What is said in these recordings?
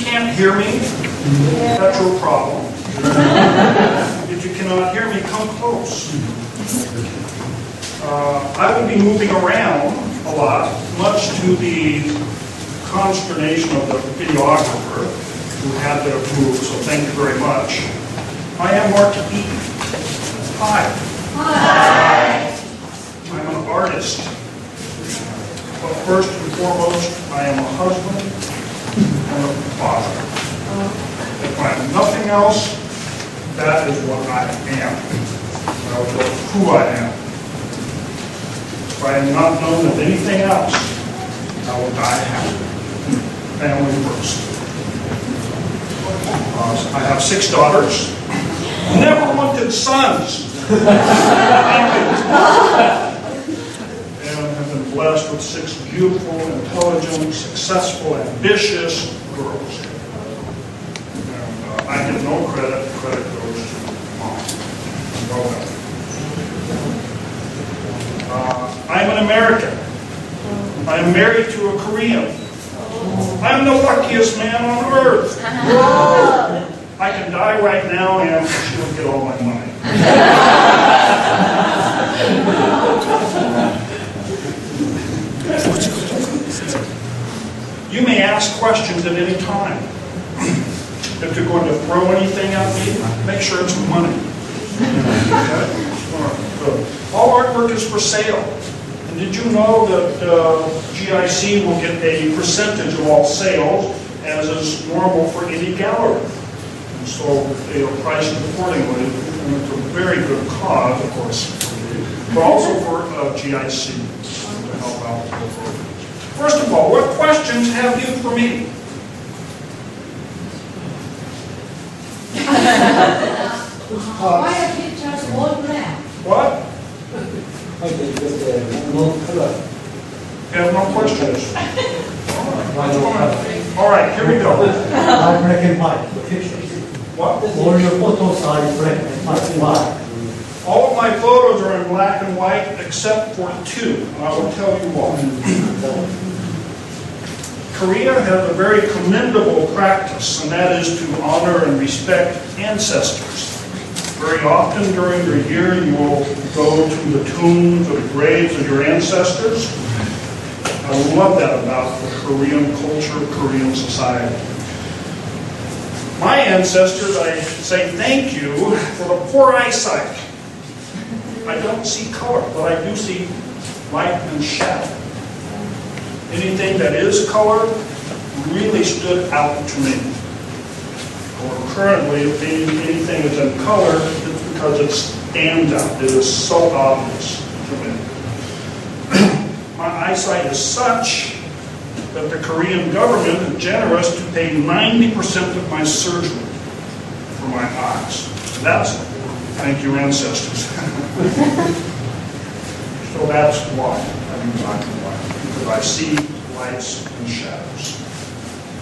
can't hear me, that's your problem. If you cannot hear me, come close. I will be moving around a lot, much to the consternation of the videographer who had to move, so thank you very much. I am Mark Eaton. Hi. Hi. I'm an artist. But first and foremost, I am a husband and a father. If I am nothing else, that is what I am. That is who I am. If I am not known as anything else, I will die happy. Family first. I have 6 daughters. Never wanted sons. And have been blessed with 6 beautiful, intelligent, successful, ambitious girls. And I get no credit. Credit goes to mom. I'm an American. I am married to a Korean. I'm the luckiest man on earth. I can die right now and she'll get all my money. You may ask questions at any time. If you're going to throw anything at me, make sure it's money. Okay? All artwork is for sale. And did you know that GIC will get a percentage of all sales, as is normal for any gallery? And so they are priced accordingly, and it's a very good cause, of course, but also for GIC to help out the programs. First of all, what questions have you for me? Why are pictures all black? What? Okay, just no color. You have no questions? Why no color? All right, here we go. Black and white, the pictures. What? All your photos are in black and white. All of my photos are in black and white except for 2, and I will tell you why. Korea has a very commendable practice, and that is to honor and respect ancestors. Very often during the year you will go to the tombs or the graves of your ancestors. I love that about the Korean culture, Korean society. My ancestors, I say thank you for the poor eyesight. I don't see color, but I do see light and shadow. Anything that is color really stood out to me. Or currently, if anything is in color, it's because it stands out. It is so obvious to me. My eyesight is such that the Korean government is generous to pay 90% of my surgery for my eyes. That's thank you, ancestors. So that's why I'm black and white, because I see lights and shadows.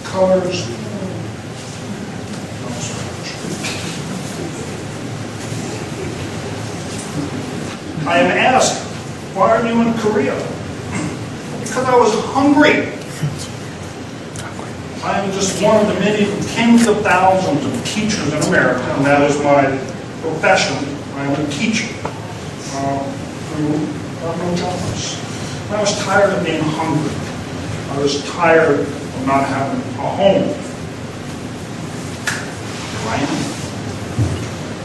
Colors, not so much. I am asked, why are you in Korea? Because I was hungry. I am just one of the many tens of thousands of teachers in America, and that is my profession. I am a teacher who got no jobs. I was tired of being hungry. I was tired of not having a home. Right?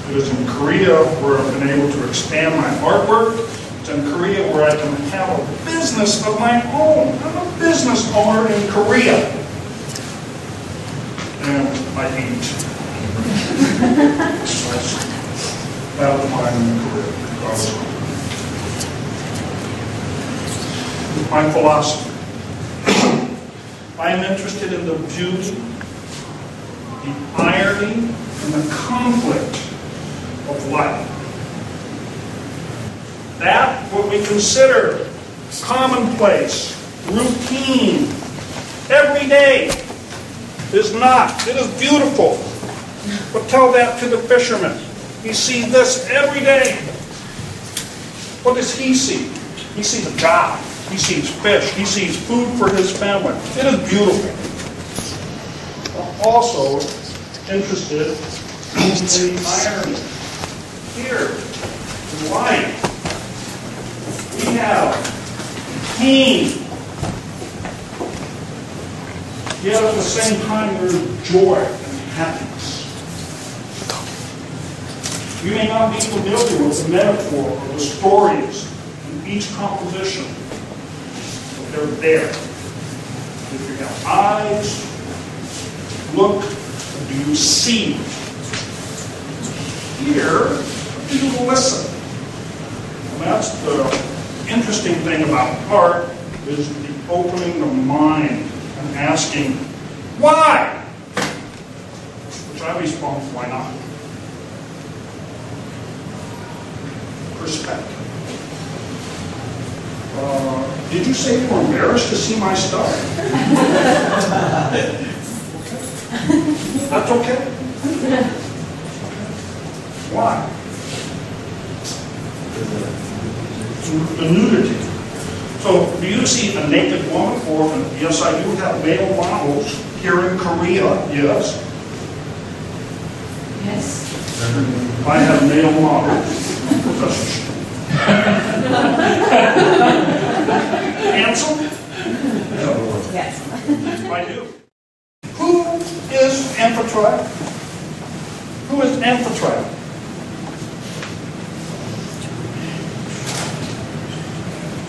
It is in Korea where I've been able to expand my artwork. It's in Korea where I can have a business of my own. I'm a business owner in Korea. And I eat. That was mine in Korea. My philosophy. I am interested in the beauty, the irony, and the conflict of life. That, what we consider commonplace, routine, every day, is not. It is beautiful. But tell that to the fisherman. He sees this every day. What does he see? He sees a job. He sees fish. He sees food for his family. It is beautiful. also interested in the irony. Here, in life, we have pain. Yet at the same time, there's joy and happiness. You may not be familiar with the metaphor or the stories in each composition, but they're there. If you have eyes, look, do you see? Hear, do you listen? And that's the interesting thing about art, is the opening the mind and asking, why? Which I respond, why not? Perspective. Did you say you were embarrassed to see my stuff? That's okay? Why? The nudity. So, do you see a naked woman? Or, yes, I do have male models here in Korea, yes. Yes. I have male models. Handsome? No. Yes. I do. Who is amphitrite? Who is amphitrite?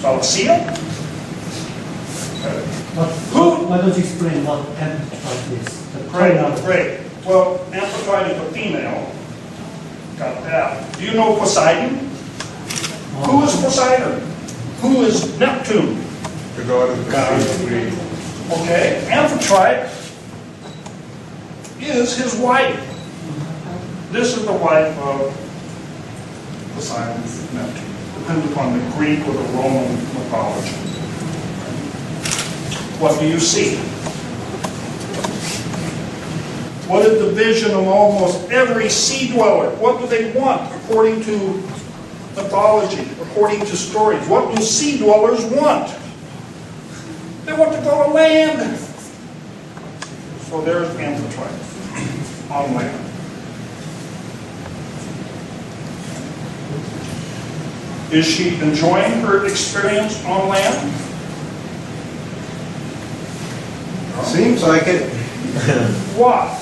Salacia? Why don't you explain what amphitrite is? Great. Well, amphitrite is a female. Got that. Do you know Poseidon? Who is Poseidon? Who is Neptune? The god of the sea. Okay, amphitrite is his wife. This is the wife of Poseidon, Neptune, depending upon the Greek or the Roman mythology. What do you see? What is the vision of almost every sea dweller? What do they want according to mythology, according to stories? What do sea dwellers want? They want to go to land. So there's amphitrite on land. Is she enjoying her experience on land? Seems like it. Why?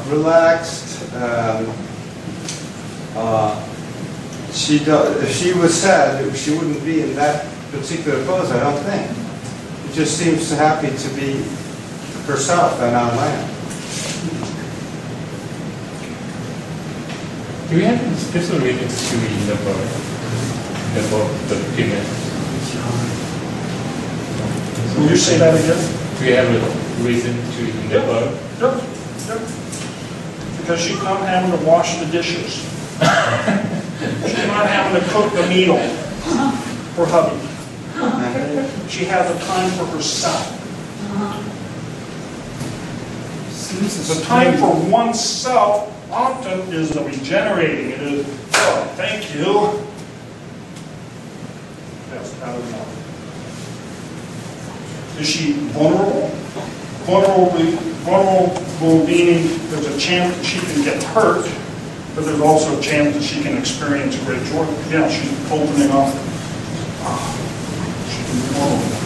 Relaxed. If she was sad, she wouldn't be in that particular pose, I don't think. She just seems happy to be herself and on land. Do we have special reasons to read the book? The book, the female? Will you say that again? Do we have a reason to read the book? Yep. Because she's not having to wash the dishes. She's not having to cook the meal for hubby. She has a time for herself. The time for oneself often is the regenerating. It is, oh, thank you. Yes, that is enough. Is she vulnerable? Vulnerable meaning there's a chance that she can get hurt, but there's also a chance that she can experience great joy. Yeah, she's opening up. She can be vulnerable.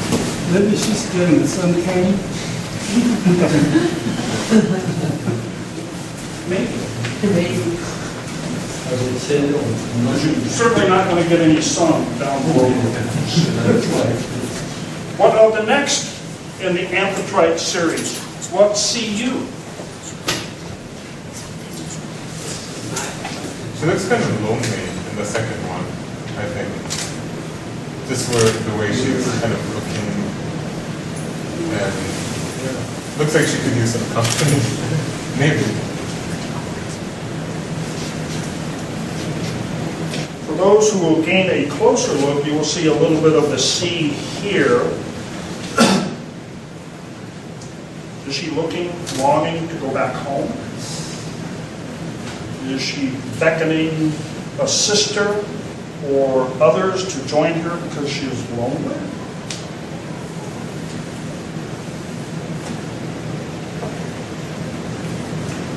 Maybe she's getting some cane. Maybe. Maybe. You're certainly not going to get any sun down below. What of the next in the Amphitrite series? What see you? She looks kind of lonely in the second one, I think. Just the way she's kind of looking, and looks like she could use some company. Maybe. For those who will gain a closer look, you will see a little bit of the sea here. Is she looking, longing to go back home? Is she beckoning a sister or others to join her because she is lonely?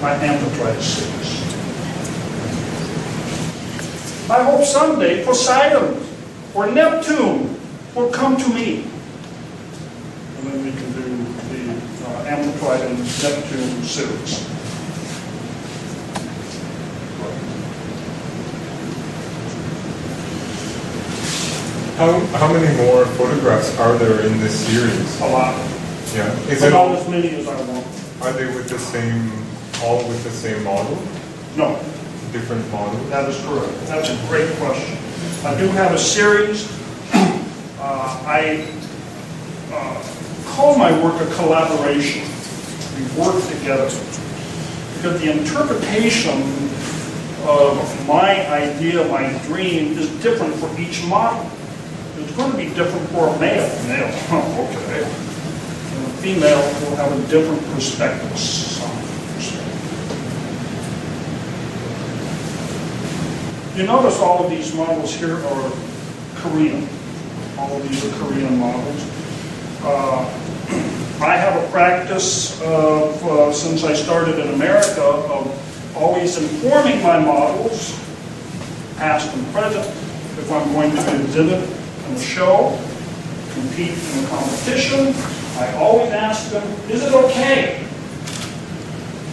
my amphitrite series. I hope someday Poseidon or Neptune will come to me. And then we can do the amphitrite and Neptune series. How many more photographs are there in this series? A lot. Yeah. Is About it as many as I want. Are they with the same, all with the same model? No, Different model? that is correct. That's a great question. I do have a series. I call my work a collaboration. We work together. Because the interpretation of my idea, my dream, is different for each model. It's going to be different for a male. Okay. And a female will have a different perspective. You notice all of these models here are Korean. All of these are Korean models. I have a practice of, since I started in America, of always informing my models, past and present, if I'm going to exhibit in a show, compete in a competition. I always ask them, is it okay?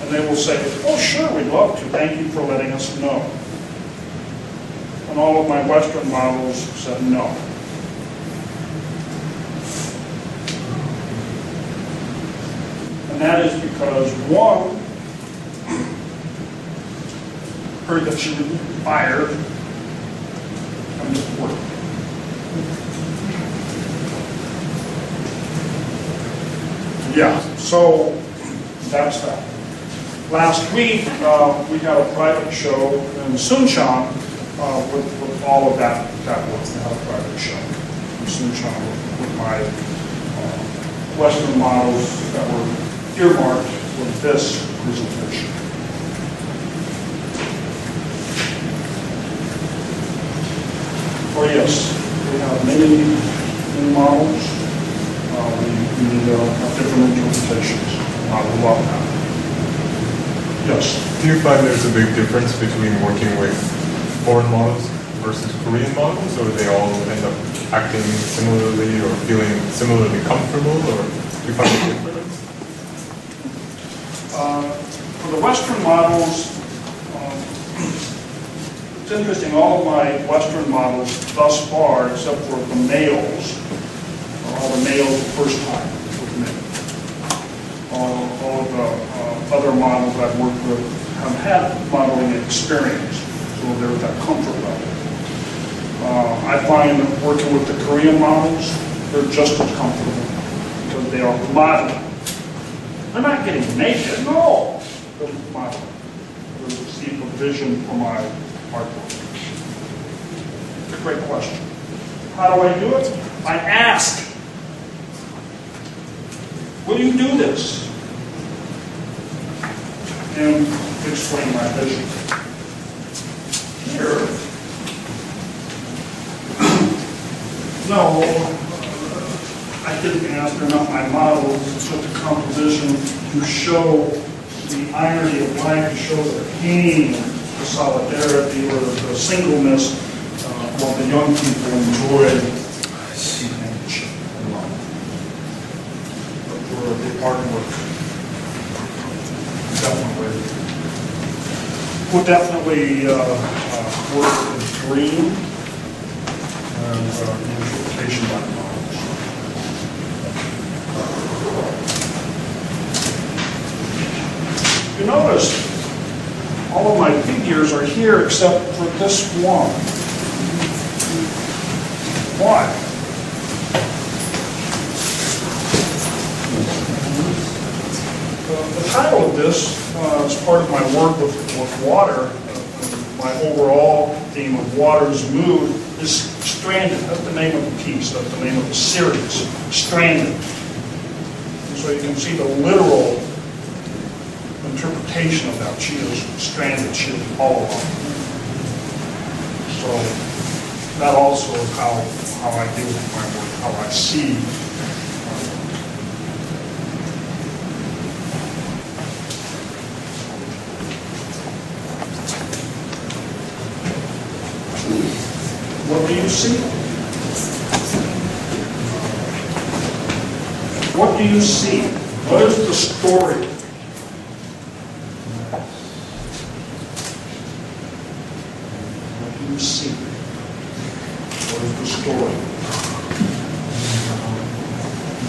And they will say, oh sure, we'd love to. Thank you for letting us know. And all of my Western models said no. And that is because one heard that she would be fired and just worked. Yeah, so that's that. Last week, we had a private show in Suncheon with all of that work. We had a private show in Suncheon with my Western models that were earmarked for this presentation. Oh yes, we have many models. We have different interpretations. I love that. Yes? Do you find there's a big difference between working with foreign models versus Korean models, or do they all end up acting similarly or feeling similarly comfortable, or do you find a difference? For the Western models, it's interesting, all of my Western models thus far, except for the males, all the males the first time with me. All of the other models I've worked with have had modeling experience, so there's that comfort level. I find that working with the Korean models, they're just as comfortable because they are modeling. They're not getting naked, no. They're modeling. They receive a vision for my artwork. It's a great question. How do I do it? I ask. Will you do this? And explain my vision. Here, no, I didn't ask, they're not my models, it's just a composition to show the irony of life, to show the pain, the solidarity, or the singleness while the young people enjoy companionship and love. But for the artwork, we'll definitely work with dream and interpretation by models. You notice all of my figures are here except for this one. Why? The title of this is part of my work with water. My overall theme of water's mood is stranded. That's the name of the piece. That's the name of the series. Stranded. And so you can see the literal interpretation of that. She is stranded. She is all alone. So that also is how I deal with my work, how I see. see? What do you see? What is the story? What do you see? What is the story?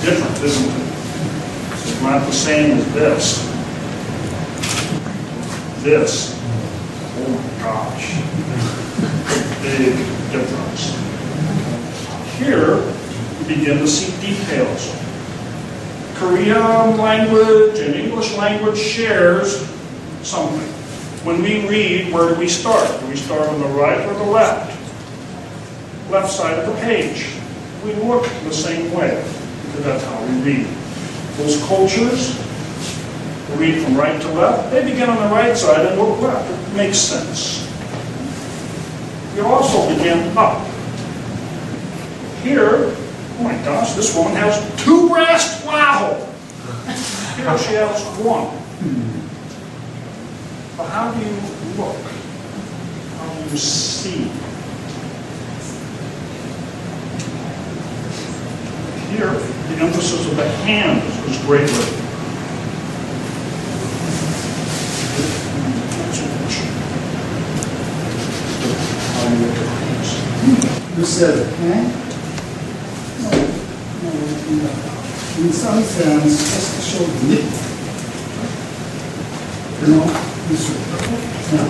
Different, isn't it? It's not the same as this. This. Oh my gosh. Big difference. Here, you begin to see details. Korean language and English language shares something. When we read, where do we start? Do we start on the right or the left? Left side of the page. We look the same way, because that's how we read. Those cultures read from right to left. They begin on the right side and look left. It makes sense. We also begin up. Here, oh my gosh, this woman has 2 breasts. Wow! Here she has 1. But how do you look? How do you see? Here, the emphasis of the hand is greatly. You said hand? No. In some sense, just to show the nip. You know, this way. Yeah.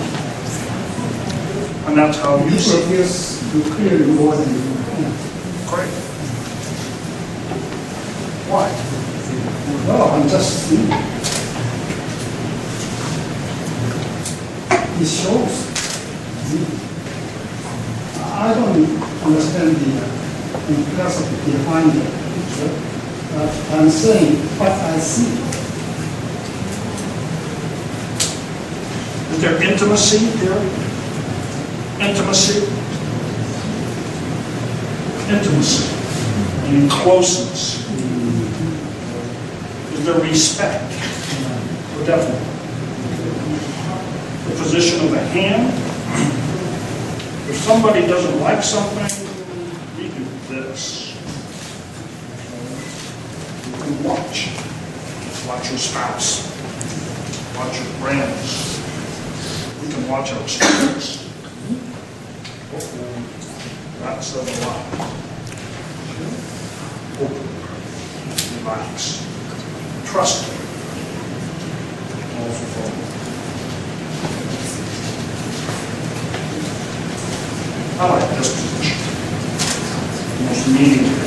And that's how you This see. appears to clearly more than you hand. Great. Why? Well, I'm just seeing. It shows. I don't understand the philosophy behind the picture. I'm saying what I see. Is there intimacy here? Intimacy? Intimacy. Meaning closeness. Is there respect? Well, definitely. The position of the hand. If somebody doesn't like something, we do this. You can watch. Watch your spouse. Watch your friends. We can watch our students. That says a lot. Open. Relax. Trust him. Also follow. I like this position. Most meaningful.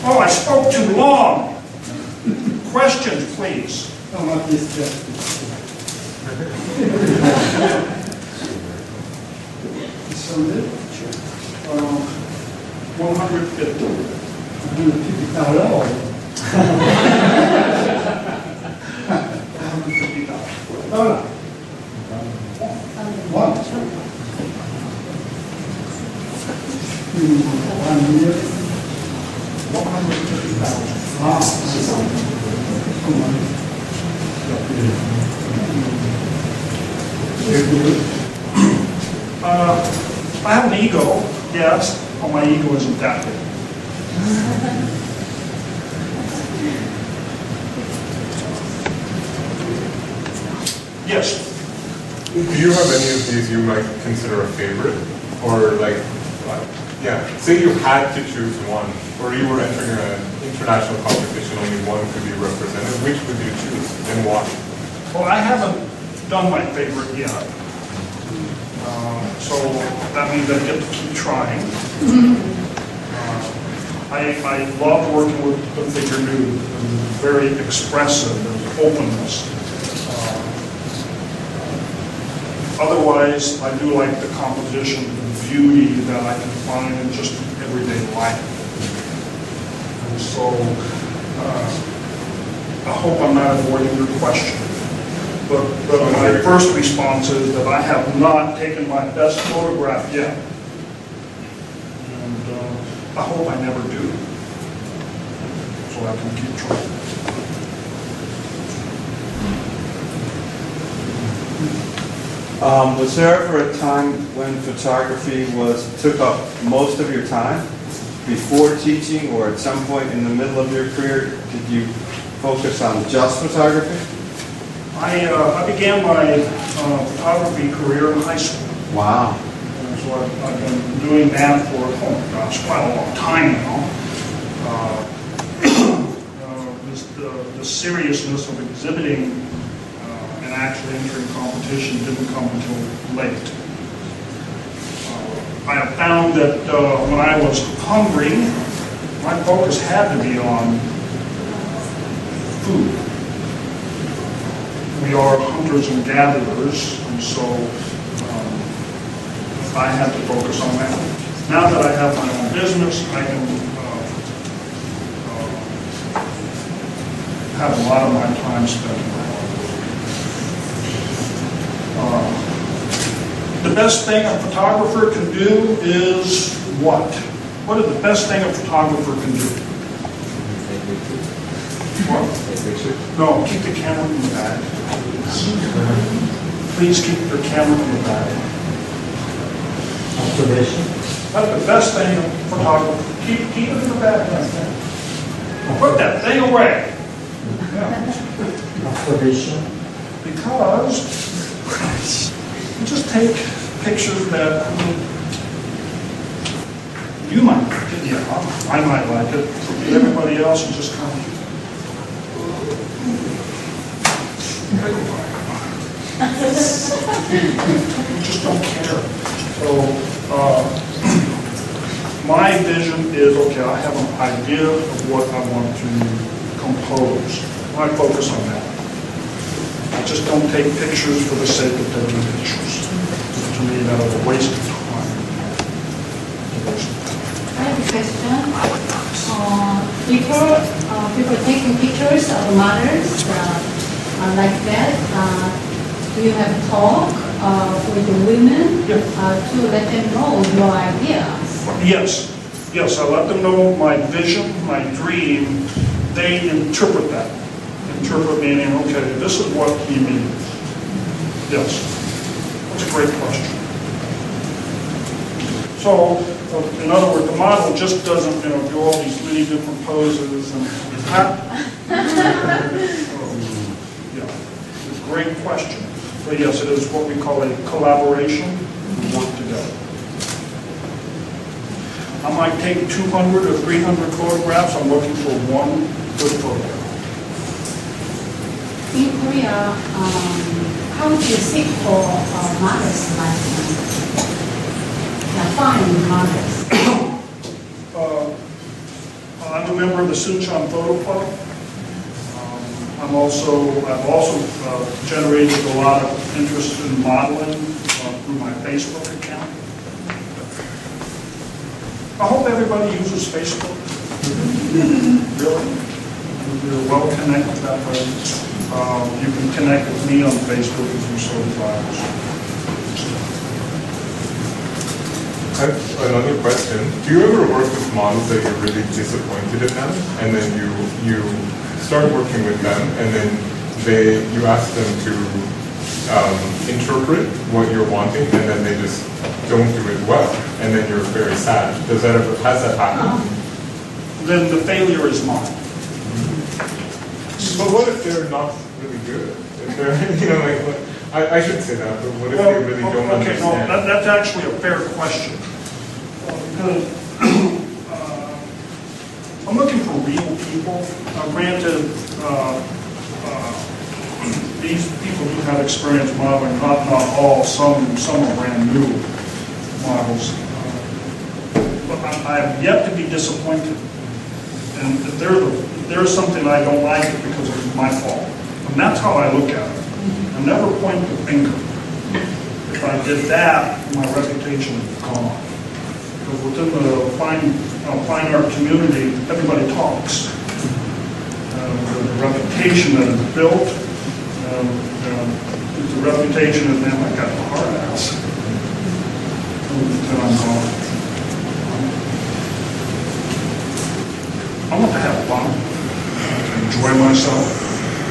Oh, I spoke too long. Questions, please. How much is that? $150. One. 150,000. I have an ego, yes, but my ego isn't that big. Yes. Do you have any of these you might consider a favorite? Or like, yeah, say you had to choose one, or you were entering an international competition, only one could be represented, which would you choose and why? Well, I haven't done my favorite yet. So that means I get to keep trying. I love working with the figure nude. Very expressive, there's openness. Otherwise, I do like the composition, the beauty that I can find in just everyday life. And so, I hope I'm not avoiding your question. But my first response is that I have not taken my best photograph yet. And I hope I never do. So I can keep trying. Was there ever a time when photography took up most of your time? Before teaching or at some point in the middle of your career, did you focus on just photography? I began my photography career in high school. Wow. So I've been doing that for, oh my gosh, quite a long time now. The seriousness of exhibiting and actually entering competition didn't come until late. I have found that when I was hungry, my focus had to be on food. We are hunters and gatherers, and so I had to focus on that. Now that I have my own business, I can have a lot of my time spent on that. The best thing a photographer can do is what? What is the best thing a photographer can do? What? No, keep the camera in the bag. Please keep your camera in the bag. Observation. That's the best thing a photographer. Keep it in the bag like that. Put that thing away. Yeah. Observation. Because you just take pictures that you might like it, yeah, I might like it. Everybody else, you just kind of you just don't care. So my vision is, okay, I have an idea of what I want to compose. I focus on that. I just don't take pictures for the sake of taking pictures. To me, that is a waste of time. I have a question. People taking pictures of models like that. Do you have talk with the women to let them know your ideas? Yes, I let them know my vision, my dream. They interpret that. Interpret meaning, okay, this is what he means. Yes, that's a great question. So, in other words, the model just doesn't, do all these many different poses and yeah, it's a great question. But yes, it is what we call a collaboration. We work together. I might take 200 or 300 photographs. I'm looking for one good photograph. In Korea, how do you seek for models like fine models? I'm a member of the Suncheon Photo Club. I've also generated a lot of interest in modeling through my Facebook account. I hope everybody uses Facebook. Really? You're well connected that way. You can connect with me on Facebook if you so desire. I have another question. Do you ever work with models that you're really disappointed in them, and then you start working with them, and then you ask them to interpret what you're wanting, and then they just don't do it well, and then you're very sad? Has that happened? Then the failure is mine. But what if they're not really good? If they're, I should say that, but what if they really don't understand? No, that's actually a fair question. Because I'm looking for real people. Granted, these people do have experience modeling, not all. Some are brand new models. But I have yet to be disappointed. And if there's something I don't like, it because it's my fault. And that's how I look at it. I never point the finger. If I did that, my reputation is gone. Because within the fine art community, everybody talks. The reputation that is built, the reputation is, man, I got a hard ass. Until I'm gone. I want to have fun, to enjoy myself.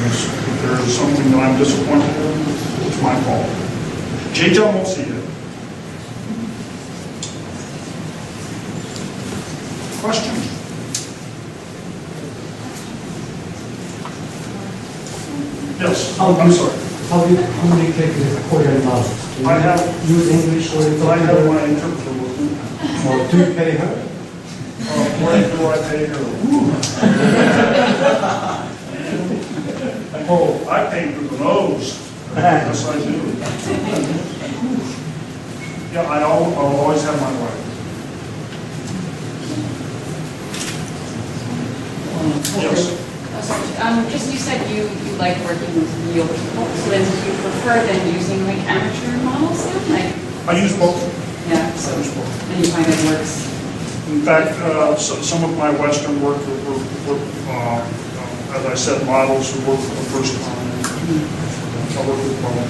If there is something that I'm disappointed in, it's my fault. 진짜 못 쓰요. Questions? Yes, I'm sorry. How do you communicate with Korean mouse? Do you I have- use English or I have interpreter? my interpreter with me. Or do you pay her? When do I pay her? Oh, I pay through the nose. Yes, I do. Yeah, I'll always have my wife. Yes. Oh, sorry. Just you said you like working with real people, so then do you prefer than using like amateur models then? Like, I use both. yeah, so, I use both. and you find it works? In fact, some of my Western work were, as I said, models who work for the first time. I work with both.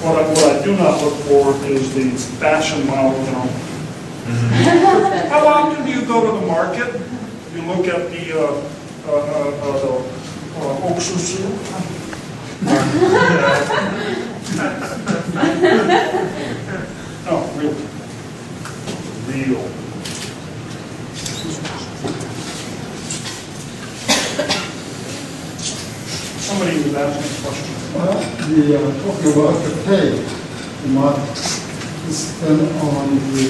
What I do not look for is the fashion model, you know. How often do you go to the market? You look at the Oksusu. No, really. Real. Somebody was asking a question. Talking about the pay, the model is done on the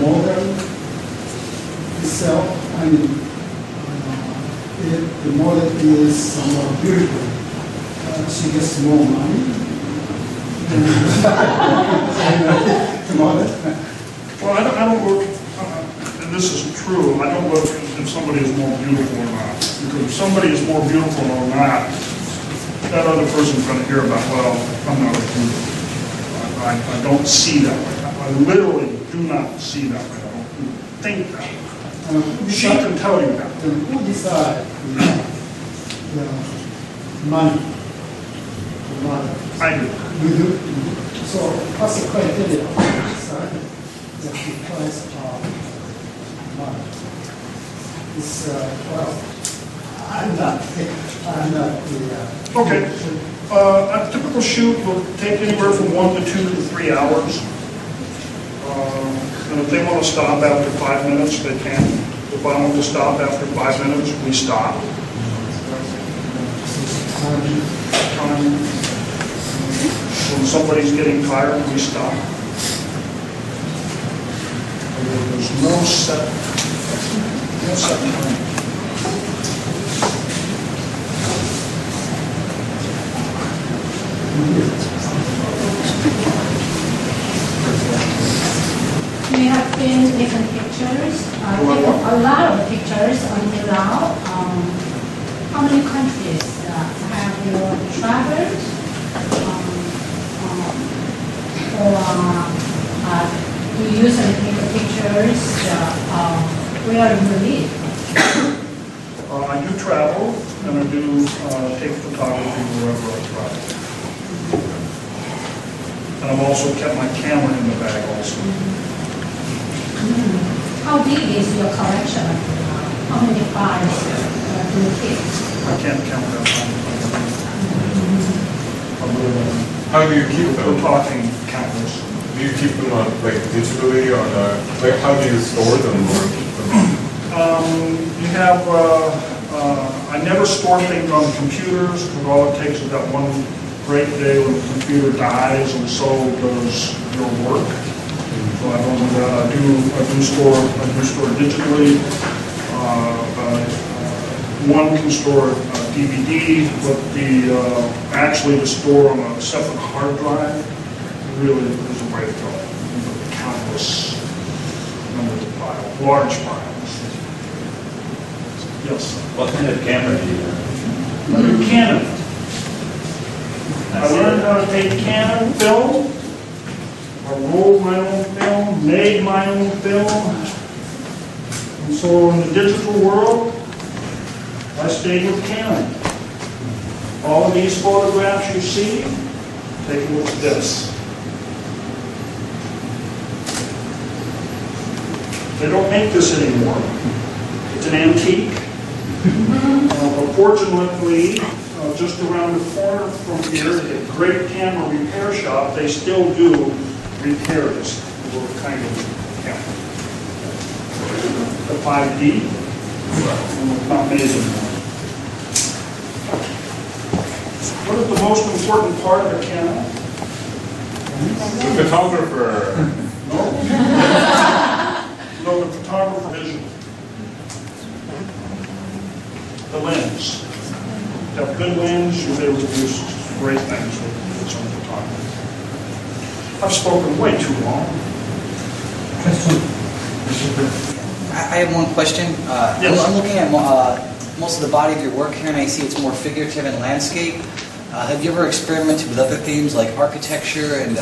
model itself. I mean, if the model is somewhat beautiful, she gets more money. The model. Well, I don't look, and this is true, I don't look if somebody is more beautiful or not. Because if somebody is more beautiful or not, that other person's going to hear about, well, I'm not a beautiful. I don't see that way. I literally do not see that way. I don't think that way. She can tell you that. Who decides the money? The model? I do. You do? So what's the criteria to decide that the price of money? It's, well, I'm not the... Okay. A typical shoot will take anywhere from 1 to 2 to 3 hours. And if they want to stop after 5 minutes, they can. If I want to stop after 5 minutes, we stop. When somebody's getting tired, we stop. There's no set time. We have been taken pictures, a lot of pictures until now. How many countries have you traveled? Or do you usually take pictures where you live? I do travel, and I do take photography wherever I travel. And I've also kept my camera in the bag also. How big is your collection? How many files do you keep? I can't count that one. How do you keep We're them? talking countless. Do you keep them on, like, digitally on like, how do you store them or keep them? You have, I never store things on computers, because all it takes is that one great day when the computer dies, and so does your work. So I don't do that. I do store digitally. One can store DVD, but actually to store on a separate hard drive really is a way to go. Countless numbers of files, large files. Yes. What kind of camera do you have? I do Canon. I learned how to take Canon film. I rolled my own film, made my own film. And so in the digital world, I stayed with Canon. All of these photographs you see, taken with this. They don't make this anymore. It's an antique. But fortunately, just around the corner from here, the great camera repair shop, they still do repairs. We're kind of camera. The 5D, not made anymore. What is the most important part of a camera? The photographer. No. No, the photographer vision. The lens. If you have good lens, you'll be able to do great things with some photography. I've spoken way too long. I have one question. Yes. I'm looking at most of the body of your work here, and I see it's more figurative and landscape. Have you ever experimented with other themes like architecture and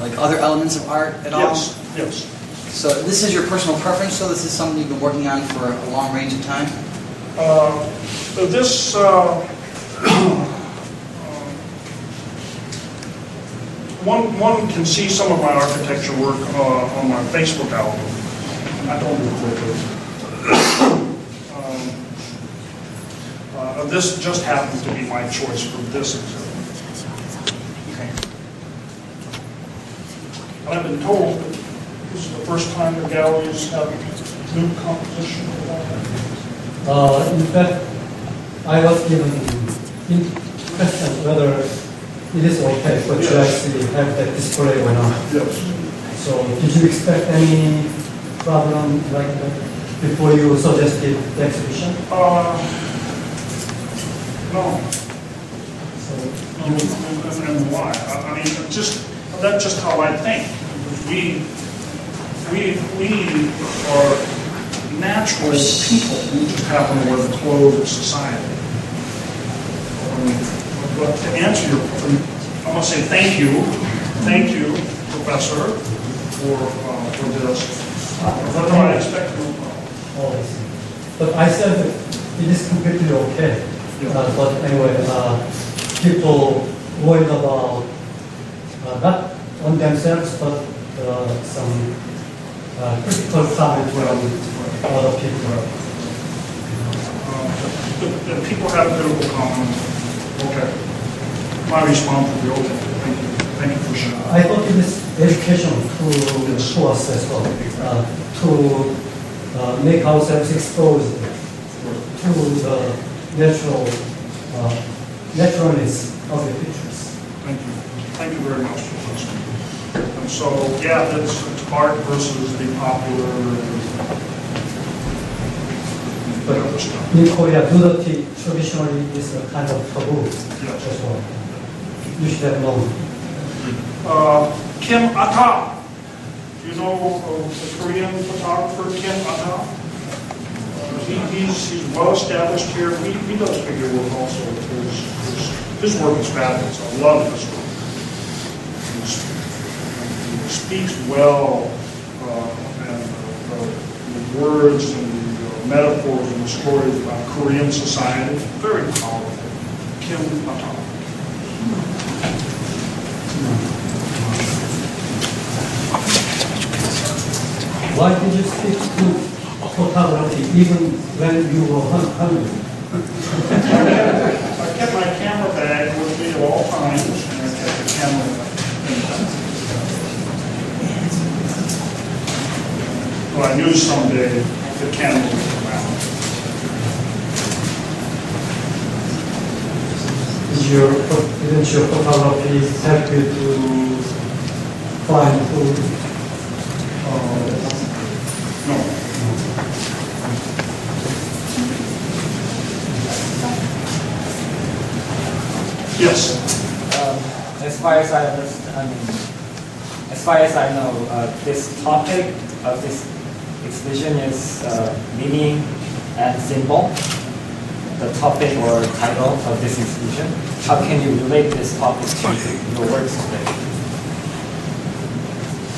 like other elements of art at all? Yes. So this is your personal preference, so this is something you've been working on for a long range of time? One can see some of my architecture work on my Facebook album. I don't do it. This just happens to be my choice for this exhibit. Okay. And I've been told that this is the first time the galleries have new composition. In fact, I was given question whether it is okay for GIC to have that display or not. Yes. So did you expect any problem like that before you suggested the exhibition? No. So And why? I mean, that's just how I think. We are natural people who just happen to wear the clothes of society. But to answer your question, I must say thank you, Professor, for this. But no, I expect no problem. Oh, I see. But I said that it is completely okay. Yeah. But anyway, people worried about not on themselves, but some critical comment from other people. The people have critical comments. Okay. My response will be okay. Thank you. Thank you for sharing. I thought it is education to us as well, to make ourselves exposed to the naturalness of the pictures. Thank you. Thank you very much for listening. And so, yeah, it's art versus the popular. But in Korea, nudity traditionally is a kind of taboo as well. You should have known. Kim Atta. Do you know the Korean photographer Kim Atta? He's well established here. He does figure work also. His work is fabulous. I love his work. He speaks well, and the words and the metaphors and the stories about Korean society. Very powerful. Kim Atta. Why did you stick to photography even when you were hungry? I kept my camera bag with me at all times, and I kept the camera in the Well, I knew someday the camera would come out. Didn't your photography help you to find food? No. Yes. As far as I understand, as far as I know, this topic of this exhibition is meaning and symbol. The topic or title of this exhibition. How can you relate this topic to your works today?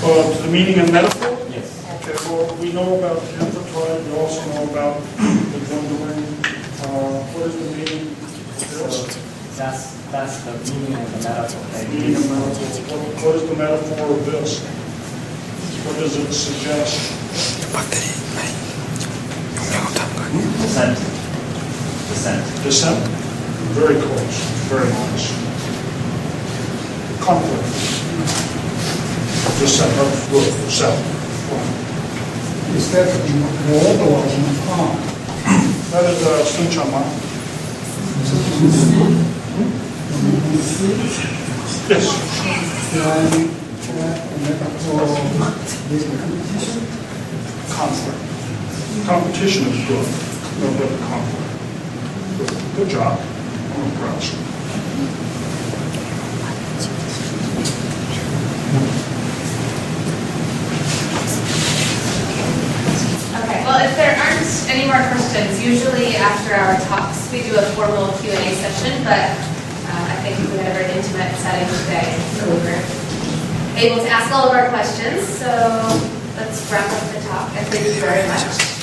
To the meaning and metaphor? Yes. Okay, well, we know about the infantile, we also know about the dwindling. What is the meaning of this? That's the meaning and the metaphor. Meaning and metaphor. What is the metaphor of this? What does it suggest? Descent. Descent? Very close, very nice. Conflict. Just set up for self. Is that road or calm? That is Sunchama. Yes. Conflict. Competition is good. No better conflict. Good job. I'm impressed. Okay, well, if there aren't any more questions, usually after our talks we do a formal Q&A session, but I think we had a very intimate setting today, so we were able to ask all of our questions. So let's wrap up the talk, and thank you very much.